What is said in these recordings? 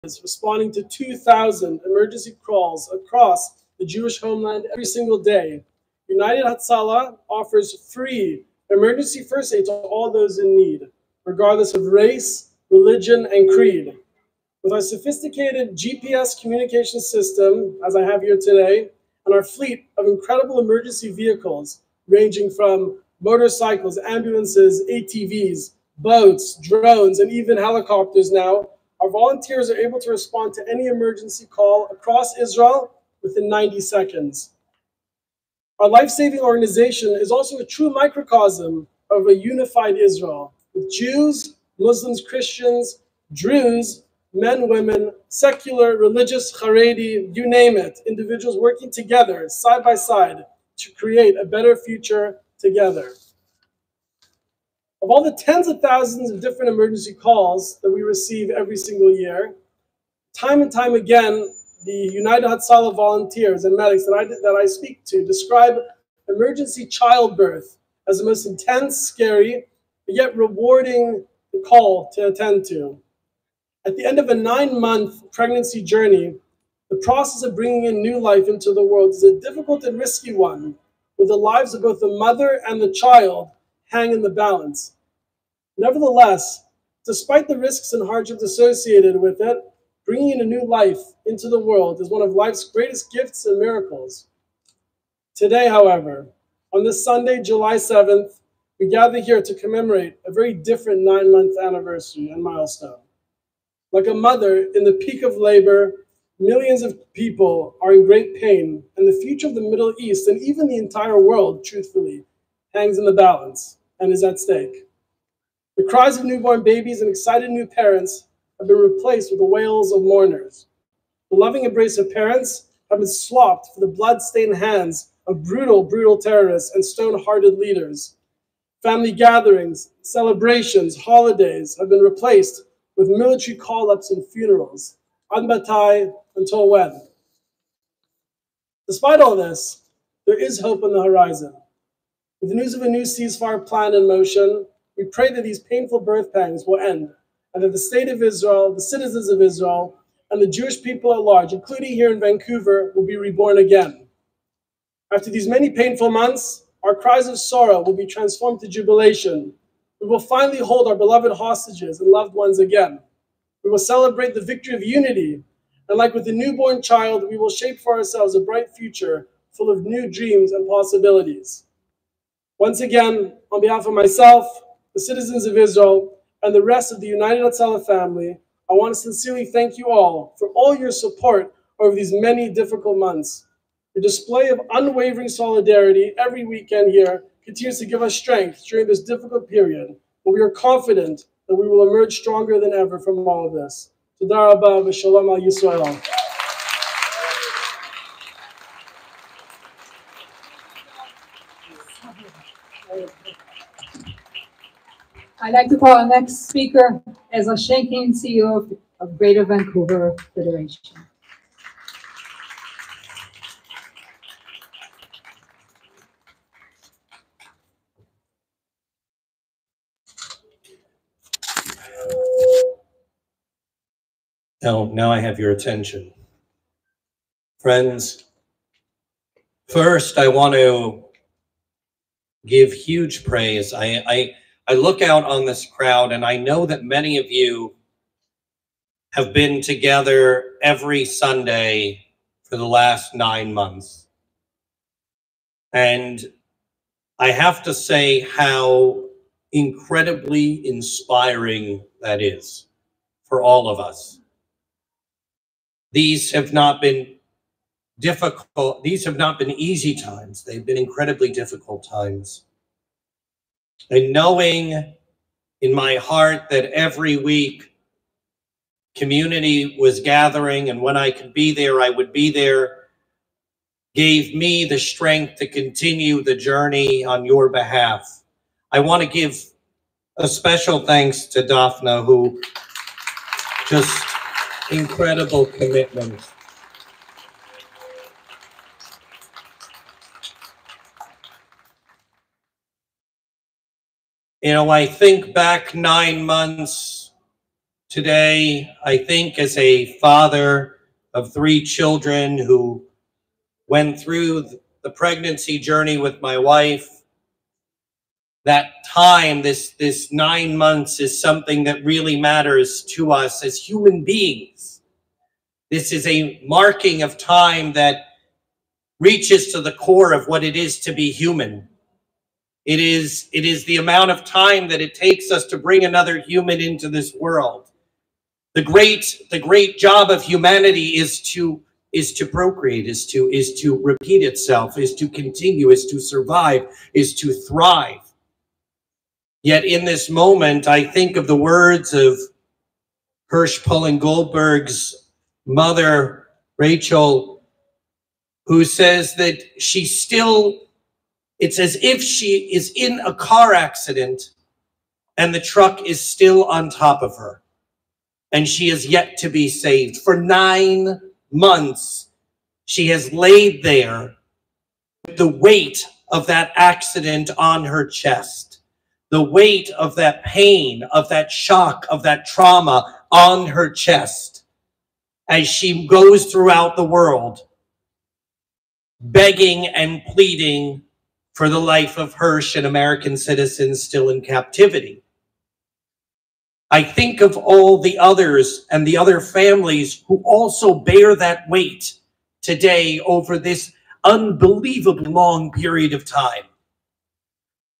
responding to 2,000 emergency calls across the Jewish homeland every single day. United Hatzalah offers free emergency first aid to all those in need, regardless of race, religion, and creed. With our sophisticated GPS communication system, as I have here today, and our fleet of incredible emergency vehicles, ranging from motorcycles, ambulances, ATVs, boats, drones, and even helicopters now, our volunteers are able to respond to any emergency call across Israel within 90 seconds. Our life-saving organization is also a true microcosm of a unified Israel, with Jews, Muslims, Christians, Druze, men, women, secular, religious, Haredi, you name it, individuals working together, side by side, to create a better future together. Of all the tens of thousands of different emergency calls that we receive every single year, time and time again, the United Hatzalah volunteers and medics that I speak to describe emergency childbirth as the most intense, scary, but yet rewarding call to attend to. At the end of a 9-month pregnancy journey, the process of bringing in new life into the world is a difficult and risky one, where the lives of both the mother and the child hang in the balance. Nevertheless, despite the risks and hardships associated with it, bringing in a new life into the world is one of life's greatest gifts and miracles. Today, however, on this Sunday, July 7th, we gather here to commemorate a very different 9-month anniversary and milestone. Like a mother in the peak of labor, millions of people are in great pain, and the future of the Middle East and even the entire world, truthfully, hangs in the balance and is at stake. The cries of newborn babies and excited new parents have been replaced with the wails of mourners. The loving embrace of parents have been swapped for the blood-stained hands of brutal, brutal terrorists and stone-hearted leaders. Family gatherings, celebrations, holidays have been replaced with military call-ups and funerals. Anbatai, until when? Despite all this, there is hope on the horizon. With the news of a new ceasefire plan in motion, we pray that these painful birth pangs will end, and that the state of Israel, the citizens of Israel, and the Jewish people at large, including here in Vancouver, will be reborn again. After these many painful months, our cries of sorrow will be transformed to jubilation. We will finally hold our beloved hostages and loved ones again. We will celebrate the victory of unity, and like with the newborn child, we will shape for ourselves a bright future full of new dreams and possibilities. Once again, on behalf of myself, the citizens of Israel, and the rest of the United Hatzalah family, I want to sincerely thank you all for all your support over these many difficult months. Your display of unwavering solidarity every weekend here continues to give us strength during this difficult period, but we are confident that we will emerge stronger than ever from all of this. Toda rabba v'shalom al Yisrael. I'd like to call our next speaker as a Shanking CEO of Greater Vancouver Federation. Now I have your attention. Friends, first I want to give huge praise. I look out on this crowd and I know that many of you have been together every Sunday for the last 9 months. And I have to say how incredibly inspiring that is for all of us. These have not been difficult. These have not been easy times. They've been incredibly difficult times. And knowing in my heart that every week community was gathering, and when I could be there, I would be there, gave me the strength to continue the journey on your behalf. I want to give a special thanks to Daphna, who just incredible commitment. You know, I think back 9 months today, I think as a father of 3 children who went through the pregnancy journey with my wife, that time, this 9 months, is something that really matters to us as human beings. This is a marking of time that reaches to the core of what it is to be human. It is the amount of time that it takes us to bring another human into this world. The great job of humanity is to procreate, is to repeat itself, is to continue, is to survive, is to thrive. Yet in this moment, I think of the words of Hirsch Pullen Goldberg's mother, Rachel, who says that it's as if she is in a car accident and the truck is still on top of her and she is yet to be saved. For 9 months, she has laid there with the weight of that accident on her chest. The weight of that pain, of that shock, of that trauma on her chest as she goes throughout the world, begging and pleading for the life of Hirsch and American citizens still in captivity. I think of all the others and the other families who also bear that weight today over this unbelievably long period of time,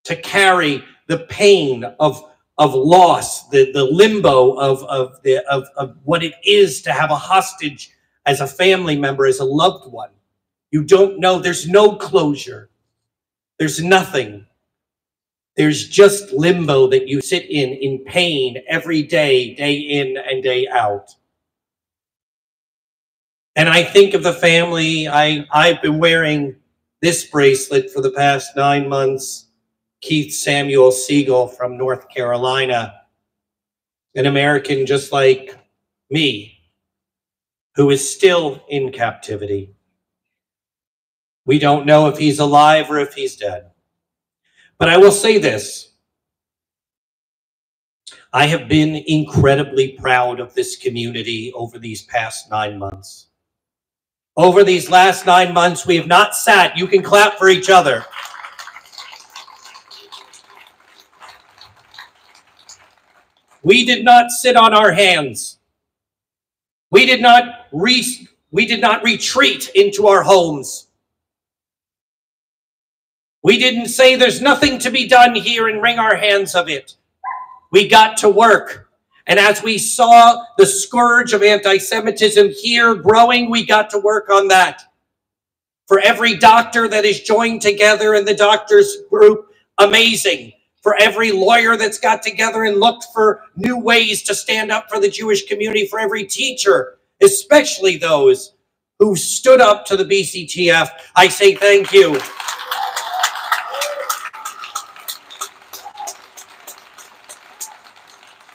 to carry the pain of loss, the limbo of what it is to have a hostage as a family member, as a loved one. You don't know, there's no closure. There's nothing. There's just limbo that you sit in pain every day, day in and day out. And I think of the family. I've been wearing this bracelet for the past 9 months. Keith Samuel Siegel from North Carolina, an American just like me, who is still in captivity. We don't know if he's alive or if he's dead. But I will say this. I have been incredibly proud of this community over these past 9 months. Over these last 9 months, we have not sat. You can clap for each other. We did not sit on our hands. We did not retreat into our homes. We didn't say there's nothing to be done here and wring our hands of it. We got to work. And as we saw the scourge of anti-Semitism here growing, we got to work on that. For every doctor that is joined together in the doctors group, amazing. For every lawyer that's got together and looked for new ways to stand up for the Jewish community, for every teacher, especially those who stood up to the BCTF, I say thank you.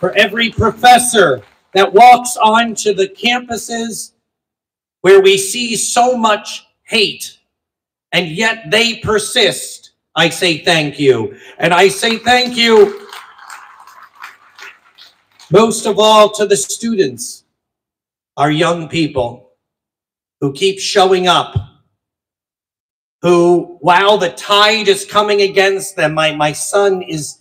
For every professor that walks onto the campuses where we see so much hate, and yet they persist, I say thank you. And I say thank you most of all to the students, our young people who keep showing up, who, while the tide is coming against them, my son is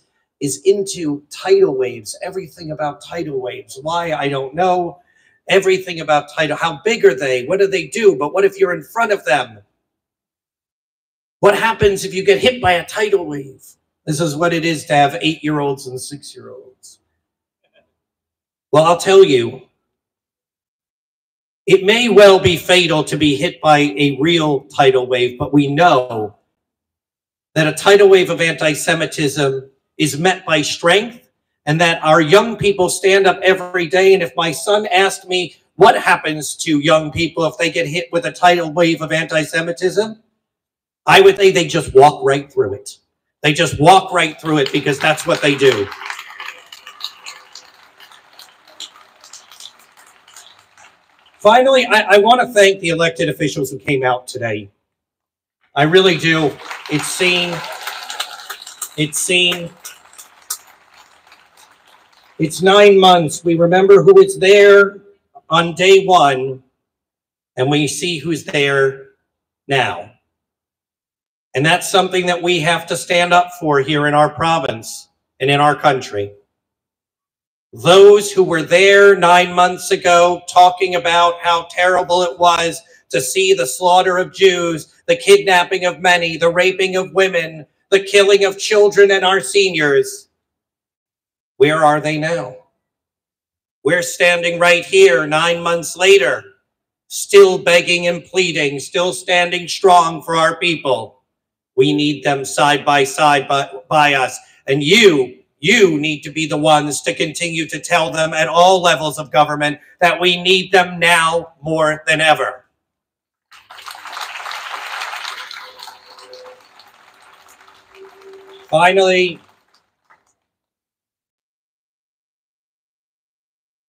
into tidal waves, everything about tidal waves. Why, I don't know. Everything about tidal. How big are they? What do they do? But what if you're in front of them? What happens if you get hit by a tidal wave? This is what it is to have 8-year-olds and 6-year-olds. Well, I'll tell you, it may well be fatal to be hit by a real tidal wave, but we know that a tidal wave of anti-Semitism is met by strength, and that our young people stand up every day. And if my son asked me what happens to young people if they get hit with a tidal wave of anti-Semitism, I would say they just walk right through it. They just walk right through it because that's what they do. Finally, I want to thank the elected officials who came out today. I really do. It's seen It's 9 months. We remember who was there on day one, and we see who's there now. And that's something that we have to stand up for here in our province and in our country. Those who were there 9 months ago talking about how terrible it was to see the slaughter of Jews, the kidnapping of many, the raping of women, the killing of children and our seniors. Where are they now? We're standing right here 9 months later, still begging and pleading, still standing strong for our people. We need them side by side by us. And you need to be the ones to continue to tell them at all levels of government that we need them now more than ever. Finally,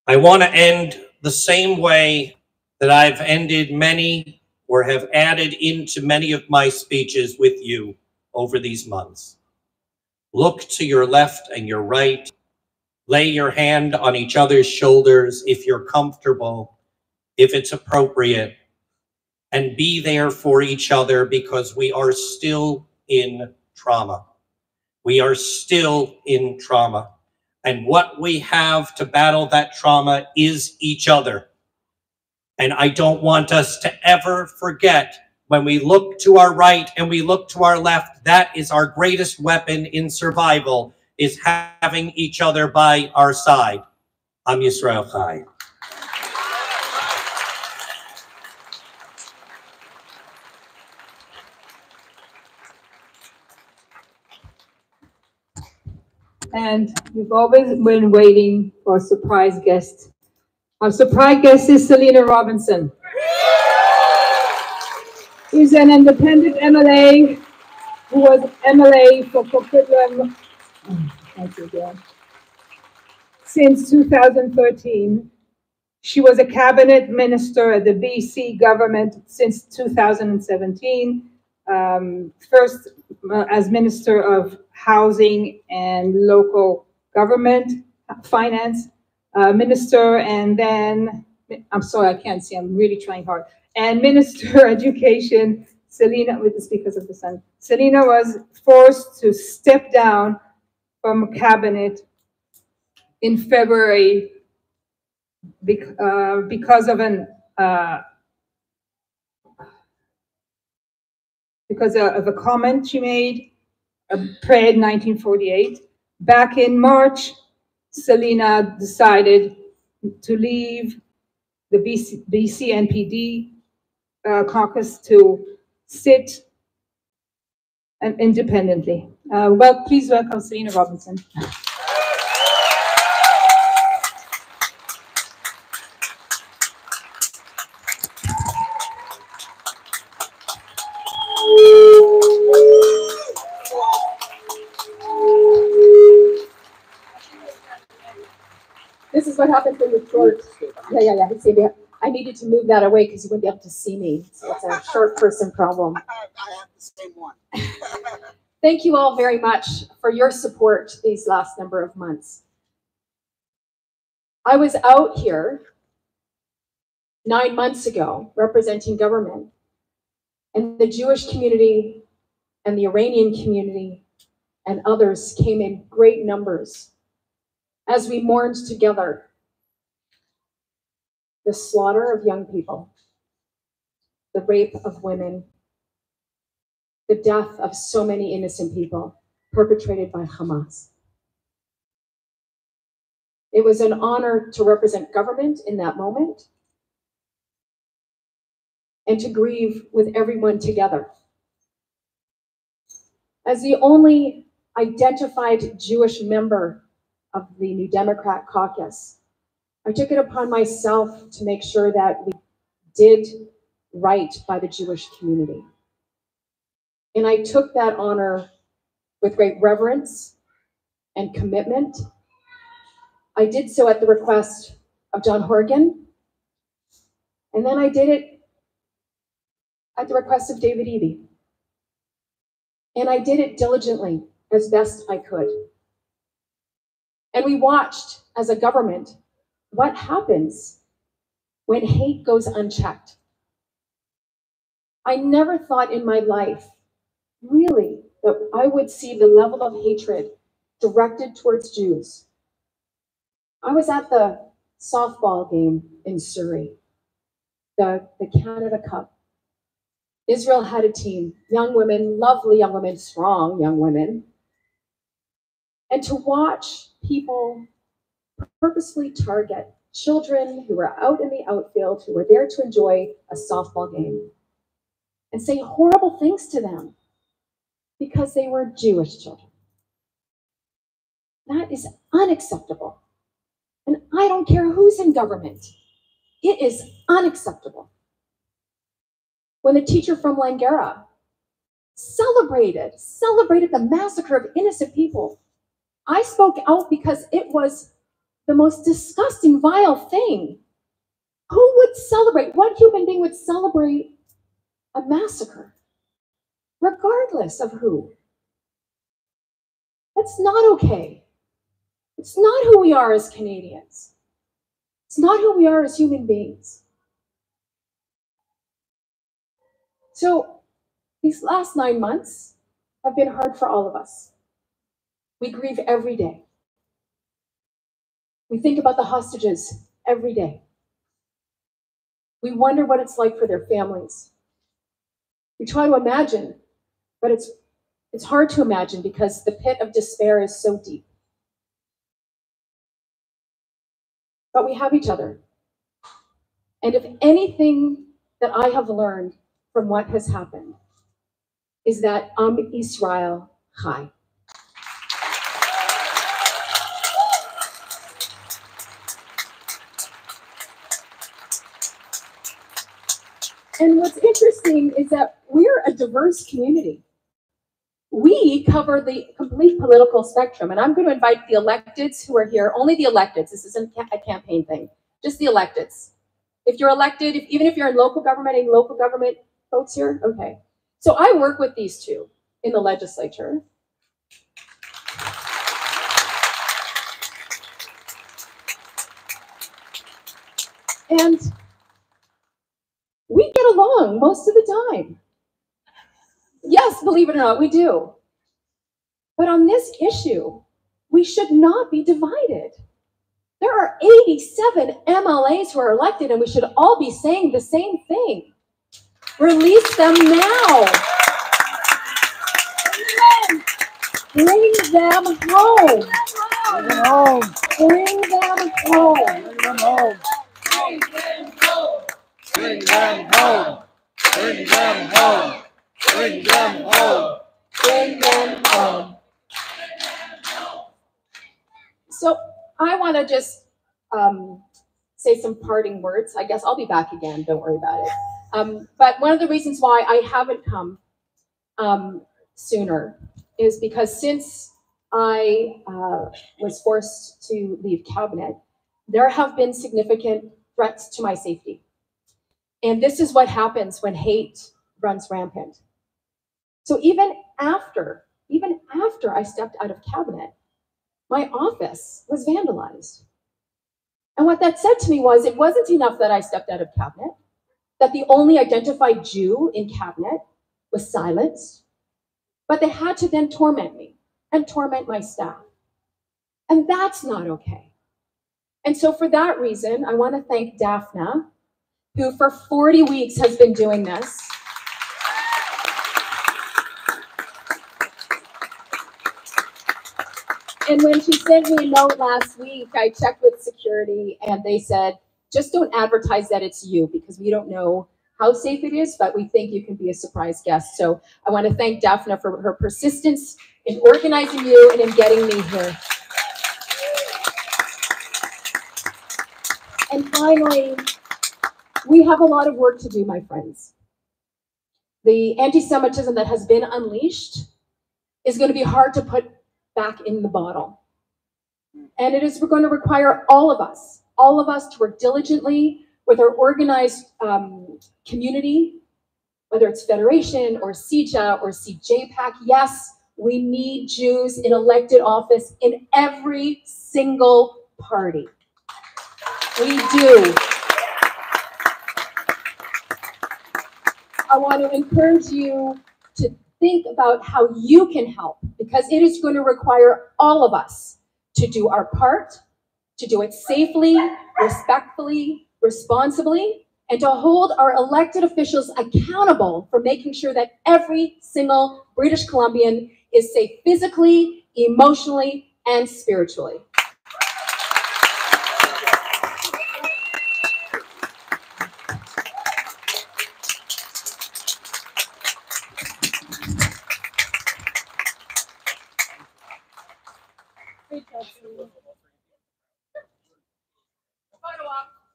I want to end the same way that I've ended many or have added into many of my speeches with you over these months. Look to your left and your right. Lay your hand on each other's shoulders if you're comfortable, if it's appropriate, and be there for each other because we are still in trauma. We are still in trauma. And what we have to battle that trauma is each other. And I don't want us to ever forget, when we look to our right and we look to our left, that is our greatest weapon in survival, is having each other by our side. Am Yisrael Chai. And we've always been waiting for a surprise guest. Our surprise guest is Selina Robinson. She's an independent MLA who was MLA for Coquitlam since 2013. She was a cabinet minister at the BC government since 2017. First as Minister of Housing and Local Government, Finance Minister, and then, I'm sorry, I can't see, I'm really trying hard, and Minister Education. Selina, with the speakers of the sun, Selina was forced to step down from cabinet in February because of a comment she made pre 1948. Back in March, Selina decided to leave the BC NPD caucus to sit independently. Well, please welcome Selina Robinson. This is what happens when you're short. Yeah. See, I needed to move that away because you wouldn't be able to see me. So it's a short person problem. I have the same one. Thank you all very much for your support these last number of months. I was out here 9 months ago representing government, and the Jewish community and the Iranian community and others came in great numbers as we mourned together the slaughter of young people, the rape of women, the death of so many innocent people perpetrated by Hamas. It was an honor to represent government in that moment and to grieve with everyone together. As the only identified Jewish member of the New Democrat caucus, I took it upon myself to make sure that we did right by the Jewish community. And I took that honor with great reverence and commitment. I did so at the request of John Horgan, and then I did it at the request of David Eby. And I did it diligently as best I could. And we watched as a government what happens when hate goes unchecked. I never thought in my life, really, that I would see the level of hatred directed towards Jews. I was at the softball game in Surrey, the Canada Cup. Israel had a team, young women, lovely young women, strong young women. And to watch people purposefully target children who were out in the outfield, who were there to enjoy a softball game, and say horrible things to them because they were Jewish children. That is unacceptable. And I don't care who's in government. It is unacceptable. When a teacher from Langara celebrated the massacre of innocent people, I spoke out because it was the most disgusting, vile thing. Who would celebrate? What human being would celebrate a massacre, regardless of who? That's not okay. It's not who we are as Canadians. It's not who we are as human beings. So these last 9 months have been hard for all of us. We grieve every day. We think about the hostages every day. We wonder what it's like for their families. We try to imagine, but it's hard to imagine because the pit of despair is so deep. But we have each other. And if anything that I have learned from what has happened is that Israel Chai. And what's interesting is that we're a diverse community. We cover the complete political spectrum, and I'm going to invite the electeds who are here, only the electeds. This isn't a campaign thing, just the electeds. If you're elected, even if you're in local government, any local government folks here? Okay. So I work with these two in the legislature. And we get along most of the time. Yes, believe it or not, we do. But on this issue, we should not be divided. There are 87 MLAs who are elected, and we should all be saying the same thing. Release them now. Bring them home. Bring them home. Bring them home. Bring them home. Bring them home. Bring them home. Bring them home. Bring them home. So I want to just say some parting words. I guess I'll be back again. Don't worry about it. But one of the reasons why I haven't come sooner is because since I was forced to leave cabinet, there have been significant threats to my safety. And this is what happens when hate runs rampant. So even after I stepped out of cabinet, my office was vandalized. And what that said to me was, it wasn't enough that I stepped out of cabinet, that the only identified Jew in cabinet was silenced, but they had to then torment me and torment my staff. And that's not okay. And so for that reason, I want to thank Daphna, who for 40 weeks has been doing this. And when she sent me a note last week, I checked with security and they said, just don't advertise that it's you because we don't know how safe it is, but we think you can be a surprise guest. So I want to thank Daphna for her persistence in organizing you and in getting me here. And finally, we have a lot of work to do, my friends. The anti-Semitism that has been unleashed is going to be hard to put back in the bottle. And it is going to require all of us to work diligently with our organized community, whether it's Federation or CJA or CJPAC. Yes, We need Jews in elected office in every single party. We do. I want to encourage you to think about how you can help, because it is going to require all of us to do our part, to do it safely, respectfully, responsibly, and to hold our elected officials accountable for making sure that every single British Columbian is safe physically, emotionally, and spiritually.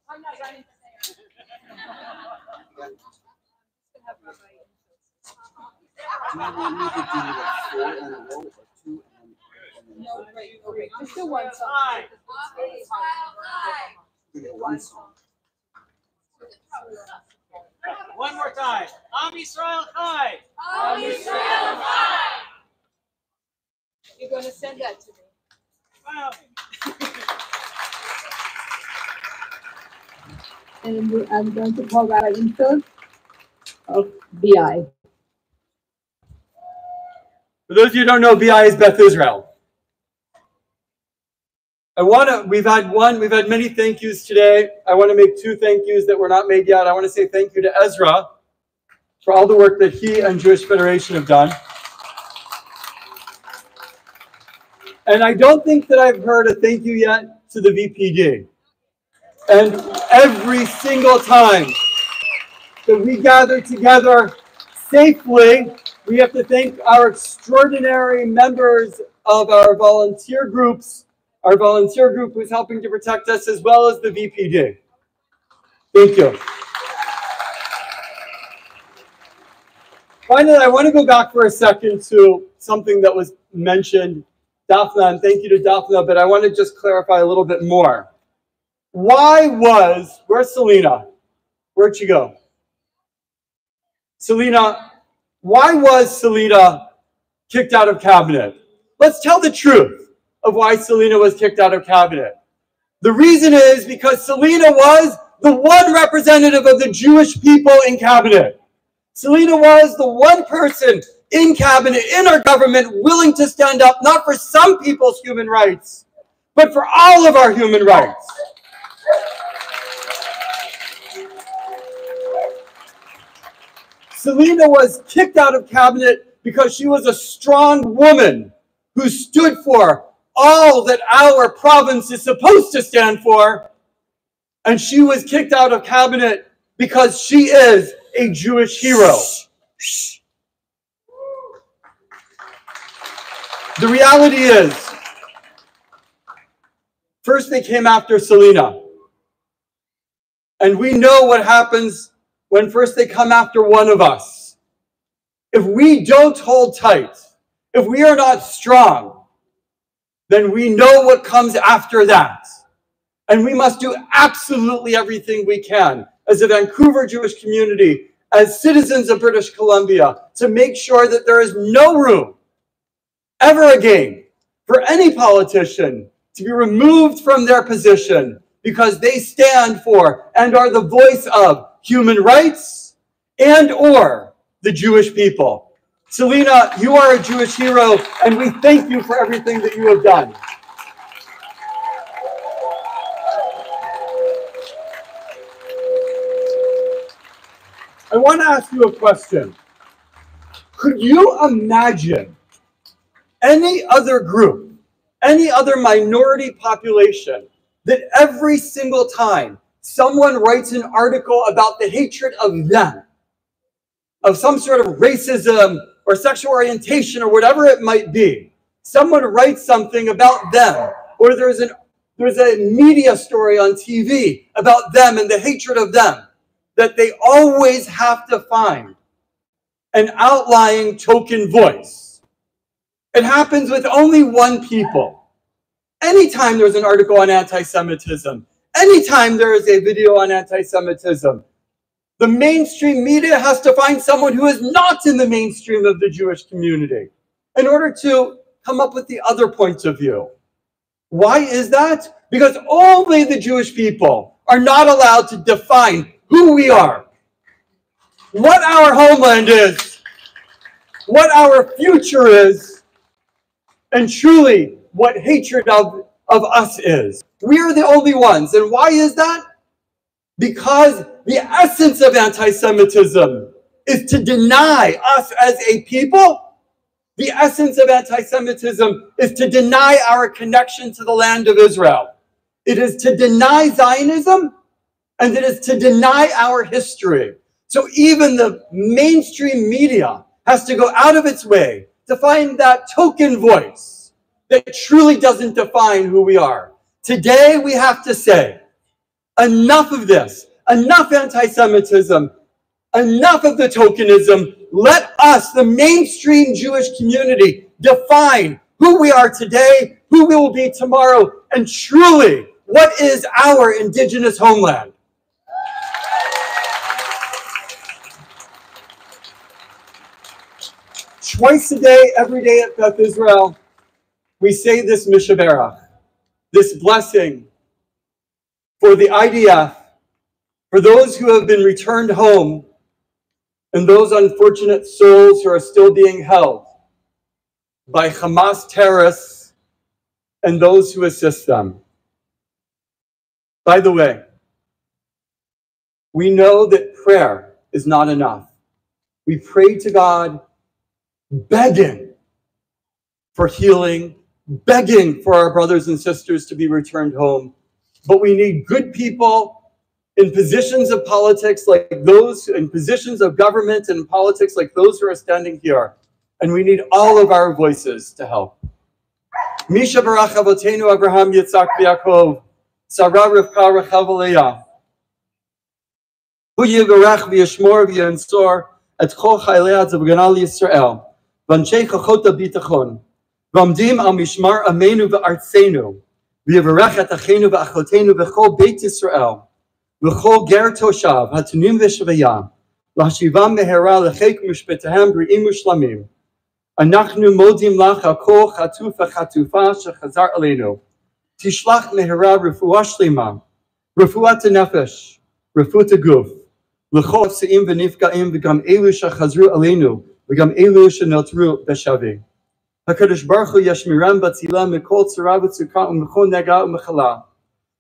I'm not running for mayor. No, great. Just do one song. One more time. Am Yisrael Chai. Am Yisrael Chai. You're going to send that to me. Wow. And I'm going to call Rabbi Infield of BI. For those of you who don't know, BI is Beth Israel. We've had many thank yous today. I want to make two thank yous that were not made yet. I want to say thank you to Ezra for all the work that he and Jewish Federation have done. And I don't think that I've heard a thank you yet to the VPD. And every single time that we gather together safely, we have to thank our extraordinary members of our volunteer groups, our volunteer group who's helping to protect us, as well as the VPD. Thank you. Finally, I want to go back for a second to something that was mentioned, Daphna, and thank you to Daphna, but I want to just clarify a little bit more. Where's Selina? Where'd she go? Selina, why was Selina kicked out of cabinet? Let's tell the truth of why Selina was kicked out of cabinet. The reason is because Selina was the one representative of the Jewish people in cabinet. Selina was the one person in cabinet, in our government, willing to stand up, not for some people's human rights, but for all of our human rights. Selina was kicked out of cabinet because she was a strong woman who stood for all that our province is supposed to stand for. And she was kicked out of cabinet because she is a Jewish hero. The reality is, first they came after Selina. And we know what happens when first they come after one of us. If we don't hold tight, if we are not strong, then we know what comes after that. And we must do absolutely everything we can as a Vancouver Jewish community, as citizens of British Columbia, to make sure that there is no room ever again for any politician to be removed from their position because they stand for and are the voice of human rights and or the Jewish people. Selina, you are a Jewish hero, and we thank you for everything that you have done. I want to ask you a question. Could you imagine any other group, any other minority population, that every single time someone writes an article about the hatred of them, of some sort of racism or sexual orientation or whatever it might be, someone writes something about them, or there's a media story on TV about them and the hatred of them, that they always have to find an outlying token voice. It happens with only one people. Anytime there's an article on anti-Semitism, anytime there is a video on anti-Semitism, the mainstream media has to find someone who is not in the mainstream of the Jewish community. in order to come up with the other points of view. Why is that? Because only the Jewish people are not allowed to define who we are, what our homeland is, what our future is, and truly what hatred of us is. We are the only ones. And why is that? Because the essence of anti-Semitism is to deny us as a people. The essence of anti-Semitism is to deny our connection to the land of Israel. It is to deny Zionism, and it is to deny our history. So even the mainstream media has to go out of its way to find that token voice that truly doesn't define who we are. Today we have to say, enough of this, enough anti-Semitism, enough of the tokenism. Let us, the mainstream Jewish community, define who we are today, who we will be tomorrow, and truly, what is our indigenous homeland? Twice a day, every day at Beth Israel, we say this Mishaberach, this blessing for the IDF, for those who have been returned home, and those unfortunate souls who are still being held by Hamas terrorists and those who assist them. By the way, we know that prayer is not enough. We pray to God begging for healing, begging for our brothers and sisters to be returned home. But we need good people in positions of politics like those, in positions of government and politics like those who are standing here. And we need all of our voices to help. Misha barach avotenu Abraham, Yitzhak, Yaakov, Sarah, Rivka, Rechav, Leah. Hu yivarach v'yishmor v'yansor et chol chaylei tzavganal Yisrael. V'anshei chachot ha'bitachon. V'amdim al mishmar amenu v'artzenu. V'yivarach et achenu v'achotenu v'chol beit Yisrael. V'chol ger toshav hatunim v'shvaya. L'hashivam mehera l'cheik mishpetahem b'ri'im u'shlamim. Anachnu modim lach al kol chatuf v'chatufa shechazar aleinu. Tishlach mehera refuah shlema. Refuat nefesh. Refuat guf. L'chol se'im v'nifga'im v'gam elu shechazru aleinu. V'gam elu shenotru b'shavi. HaKadosh Baruch Hu yashmiram b'tzila mikol tzara v'tzukah u'mechol nega u'mechala.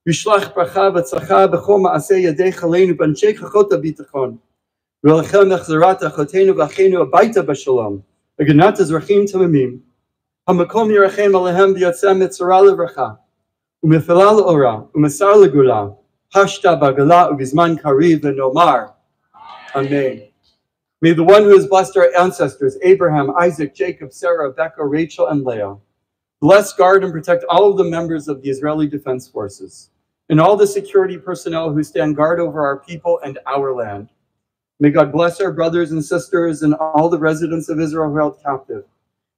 Yishlach bracha v'tzacha b'chol ma'aseh yadei chaleinu b'anshei chachot ha'bitachon. V'lechem nechzarat achotenu v'achenu abayta b'shalom. V'ganat azrachim tamimim. Hamakom yirachem alehem v'yatzem mitzara l'vracha. U'mefela l'ora. U'mesar l'gula. Hashta b'gala u'bizman kariv v'nomar. Amen. May the one who has blessed our ancestors, Abraham, Isaac, Jacob, Sarah, Rebecca, Rachel, and Leah, bless, guard, and protect all of the members of the Israeli Defense Forces and all the security personnel who stand guard over our people and our land. May God bless our brothers and sisters and all the residents of Israel who are held captive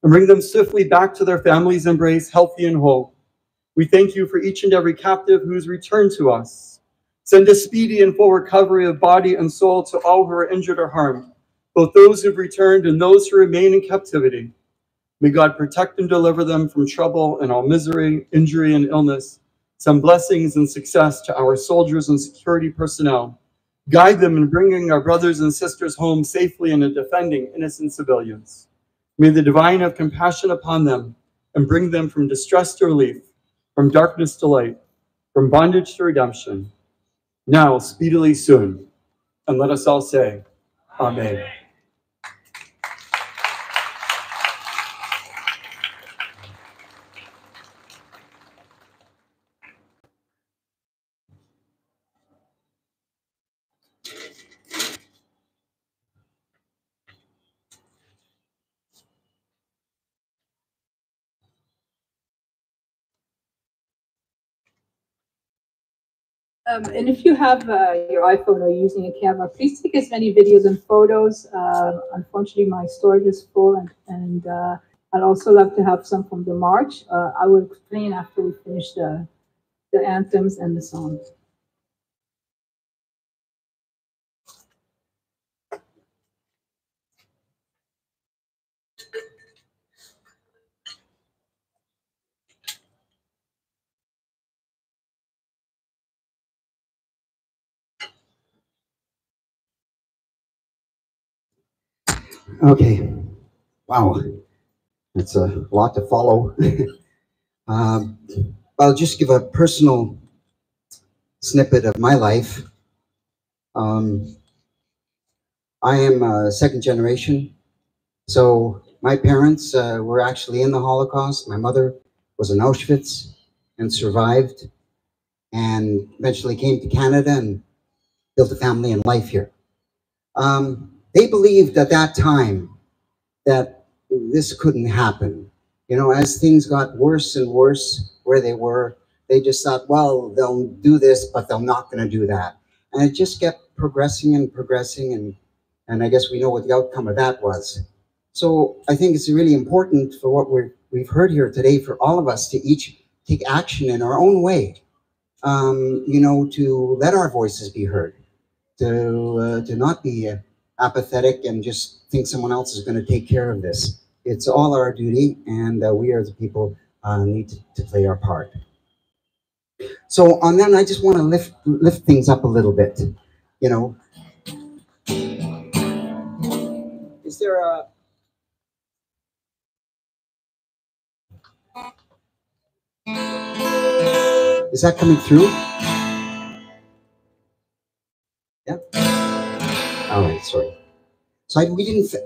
and bring them swiftly back to their families' embrace, healthy and whole. We thank you for each and every captive who is returned to us. Send a speedy and full recovery of body and soul to all who are injured or harmed, both those who've returned and those who remain in captivity. May God protect and deliver them from trouble and all misery, injury, and illness. Send blessings and success to our soldiers and security personnel. Guide them in bringing our brothers and sisters home safely and in defending innocent civilians. May the divine have compassion upon them and bring them from distress to relief, from darkness to light, from bondage to redemption. Now, speedily soon. And let us all say, Amen. And if you have your iPhone or using a camera, please take as many videos and photos. Unfortunately, my storage is full, and I'd also love to have some from the march. I will explain after we finish the anthems and the songs. Okay. Wow. That's a lot to follow. I'll just give a personal snippet of my life. I am second generation. So my parents were actually in the Holocaust. My mother was in Auschwitz and survived, and eventually came to Canada and built a family and life here. They believed at that time that this couldn't happen. You know, as things got worse and worse where they were, they just thought, well, they'll do this, but they're not going to do that. And it just kept progressing and progressing, and I guess we know what the outcome of that was. So I think it's really important for what we've heard here today for all of us to each take action in our own way, you know, to let our voices be heard, to not be apathetic and just think someone else is going to take care of this. It's all our duty, and we as people need to play our part. So on that, I just want to lift things up a little bit, you know. Is there a... Is that coming through? Yeah? All right, sorry. So I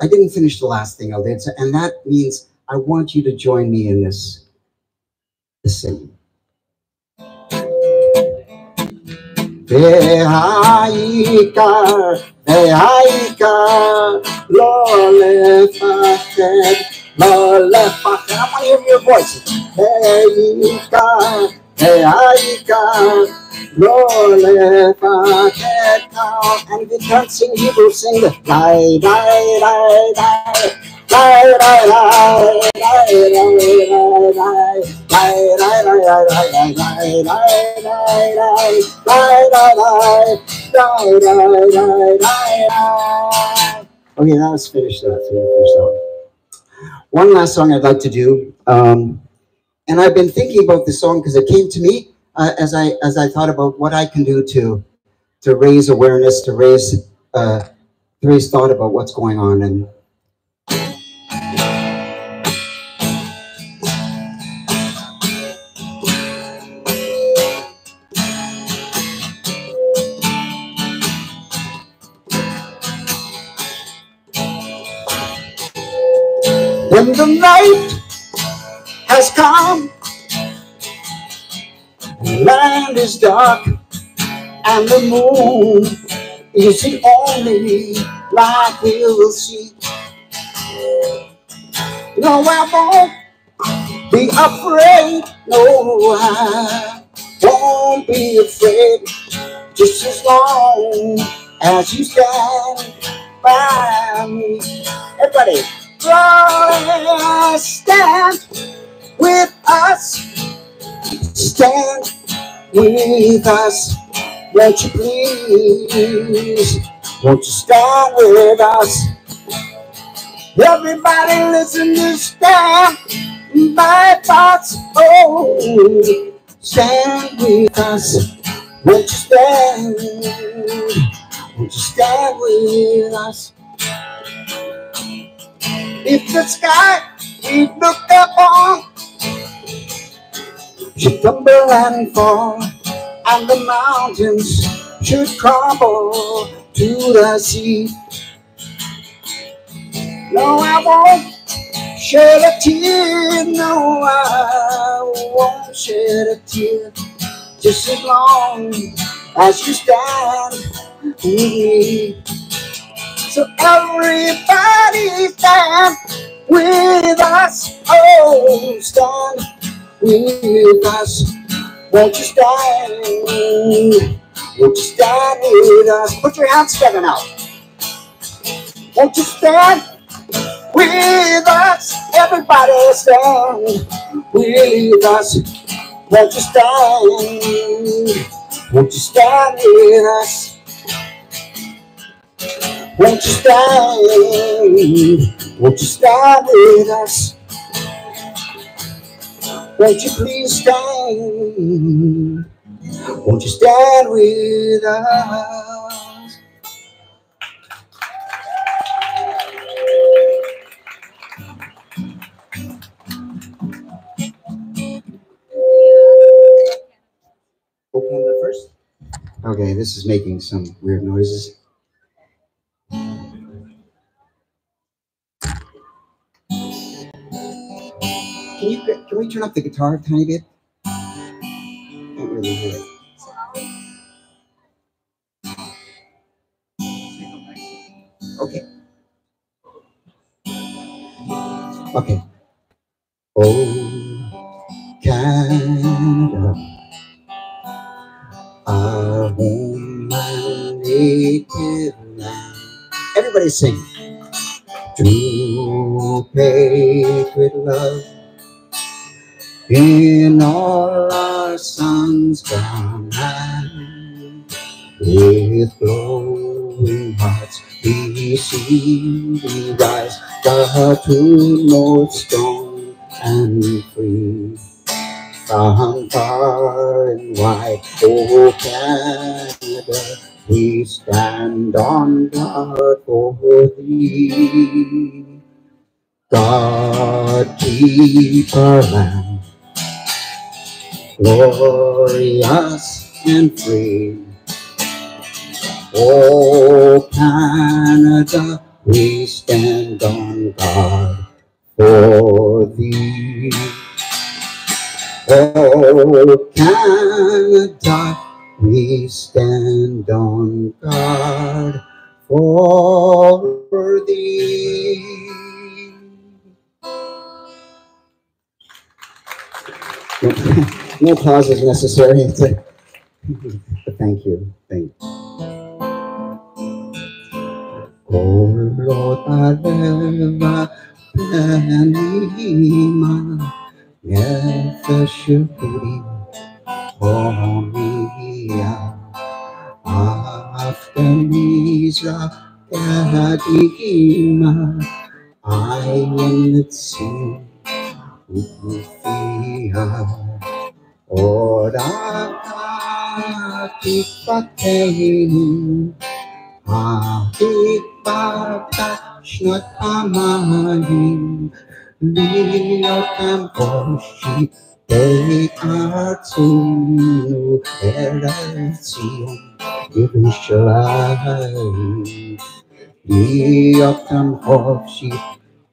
didn't finish the last thing I did, and that means I want you to join me in this singing. Ve'haika, lo lefached, lo lefached. I want to hear your voices. Ve'haika, lo lefached. And if you can't sing Hebrew, sing the die, die, die, die. Die, die, die, die, okay, that was finished. One last song I'd like to do, and I've been thinking about this song because it came to me as I thought about what I can do to raise awareness, to raise thought about what's going on. And when the night has come, the land is dark, and the moon is the only light we will see. No, I won't be afraid. No, I won't be afraid. Just as long as you stand by me. Everybody, stand with us. Stand with us. Won't you please? Won't you stand with us? Everybody listen to stand by us. Oh, stand with us. Won't you stand? Won't you stand with us? If the sky we look up on should tumble and fall, and the mountains should crumble to the sea, no, I won't shed a tear. No, I won't shed a tear. Just as long as you stand with me. So everybody stand with us. Oh, stand with us. Won't you stand? Won't you stand with us? Put your hands together now. Won't you stand with us? Everybody stand with us. Won't you stand? Won't you stand with us? Won't you stand? Won't you stand with us? Won't you please stand? Won't you stand with us? Okay, this is making some weird noises. Can we turn up the guitar a tiny bit? Can't really hear it. Okay. Okay. Oh, Canada, our home and native land. Everybody sing. To patriot love in all our sons gone land, with glowing hearts we see we rise, the true north strong and free. From far and wide, oh Canada, we stand on guard for thee. God keep our land glorious and free. Oh Canada, we stand on guard for thee. Oh Canada, we stand on guard for thee. No applause is necessary. Thank you. Thank you. Oh Lord, Aleva, Benima, Nefeshuri, Omia, after Mizra, Kadima, I am the sea, Ufia. Ora Tipatein, Ahipata Amahim, Liotam Boshi, They are to Eretzion, Yerushalayim, Liotam Boshi,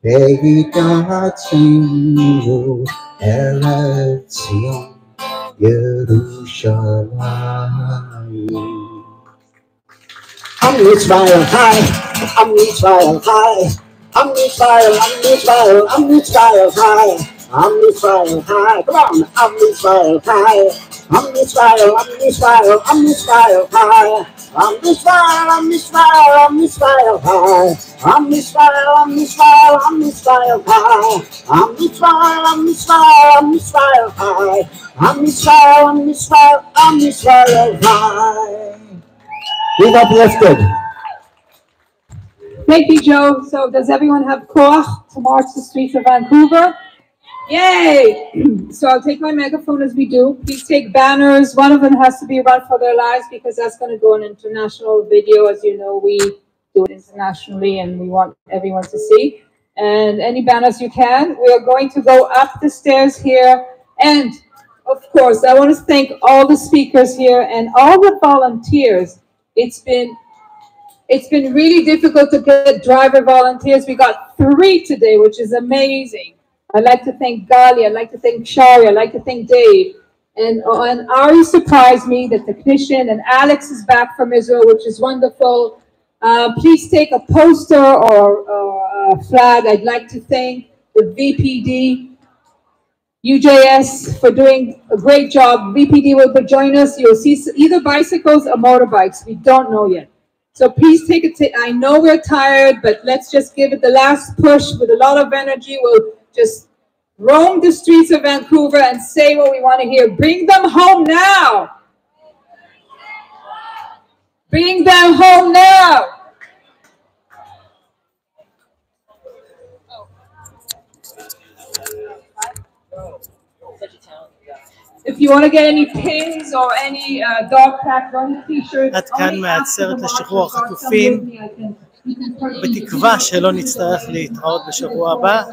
They are to Eretzion, Yerushalayim. I'm Israel high, I'm Israel high, I'm Israel, I'm Israel, I'm Israel high, I'm Israel high, come on, I'm Israel high, I'm Israel, I'm Israel, I'm Israel high, I'm Israel, I'm Israel, I'm Israel high, I'm Israel, I'm Israel, I'm Israel high, I'm Israel, I'm Israel, I'm Israel high, I'm Israel, I'm Israel, I'm Israel high. We've uplifted. Thank you, Joe. So does everyone have koach to march the streets of Vancouver? Yay! So I'll take my megaphone as we do. Please take banners. One of them has to be Run for Their Lives because that's going to go on international video. As you know, we do it internationally and we want everyone to see. And any banners you can. We are going to go up the stairs here. And of course, I want to thank all the speakers here and all the volunteers. It's been really difficult to get driver volunteers. We got 3 today, which is amazing. I'd like to thank Gali, I'd like to thank Shari, I'd like to thank Dave. And Ari surprised me, the technician, and Alex is back from Israel, which is wonderful. Please take a poster or a flag. I'd like to thank the VPD, UJS for doing a great job. VPD will join us. You'll see either bicycles or motorbikes. We don't know yet. So please take it. I know we're tired, but let's just give it the last push with a lot of energy. We'll just roam the streets of Vancouver and say what we want to hear. Bring them home now. Bring them home now. If you want to get any pins or any dog pack or any t-shirts, עד כאן מהעצרת לשחרור החטופים, בתקווה שלא נצטרך להתראות בשבוע הבא.